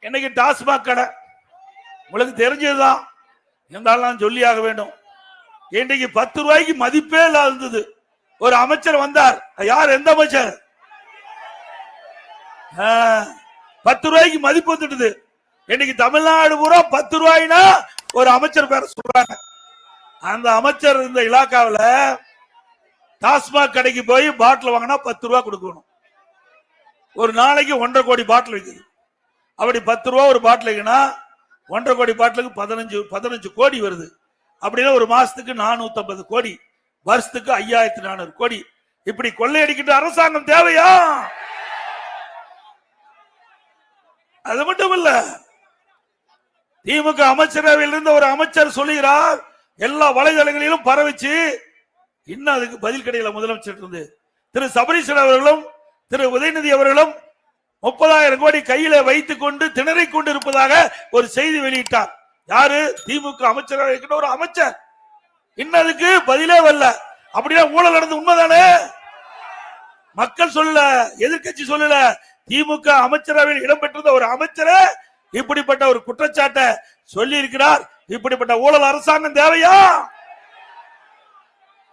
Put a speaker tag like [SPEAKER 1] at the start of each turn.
[SPEAKER 1] இன்னைக்கு டாஸ்மாக் கடை உங்களுக்கு தெரிஞ்சதுதான், இருந்தாலும் நான் சொல்லி ஆக வேண்டும். இன்றைக்கு 10 ரூபாய்க்கு மதிப்பே இல்லாத இருந்தது. ஒரு அமைச்சர் வந்தார். யார்? எந்த அமைச்சர்? 10 ரூபாய்க்கு மதிப்பு வந்துடுது. இன்னைக்கு தமிழ்நாடு பூரா 10 ரூபாய்னா ஒரு அமைச்சர் பேர சொல்றாங்க. அந்த அமைச்சர் இந்த இலாக்காவில் டாஸ்மாக் கடைக்கு போய் பாட்டில் வாங்கினா 10 ரூபாய் கொடுக்கணும். ஒரு நாளைக்கு 1.5 கோடி பாட்டில் விற்குது. அப்படி 10 ரூபா ஒரு பாட்டிலுக்குன்னா 1.5 கோடி பாட்டிலுக்கு 15 கோடி வருது. அப்படின்னா ஒரு மாசத்துக்கு 450 கோடி, வருஷத்துக்கு 5400 கோடி. இப்படி கொள்ளையடிக்கின்ற அரசாங்கம் தேவையா? அது மட்டும் இல்ல, திமுக அமைச்சரவையில் இருந்த ஒரு அமைச்சர் சொல்லுகிறார், எல்லா வலைதளங்களிலும் பரவிச்சு, இன்னும் அதுக்கு பதில் கிடைக்கல. முதலமைச்சர் இருந்து திரு சபரீசன் அவர்களும் திரு உதயநிதி அவர்களும் 30,000 கோடி கையில வைத்துக் கொண்டு திணறிக் கொண்டு இருப்பதாக ஒரு செய்தி வெளியிட்டார். யாரு? திமுக அமைச்சரவை ஒரு அமைச்சர். இன்னும் அதுக்கு பதிலே வரல. அப்படின்னா ஊழல் நடந்து உண்மைதானே? மக்கள் சொல்லல, எதிர்கட்சி சொல்லல, திமுக அமைச்சரவையில் இடம்பெற்றிருந்த ஒரு அமைச்சரே இப்படிப்பட்ட ஒரு குற்றச்சாட்டை சொல்லி இருக்கிறார். இப்படிப்பட்ட ஊழல் அரசாங்கம் தேவையா?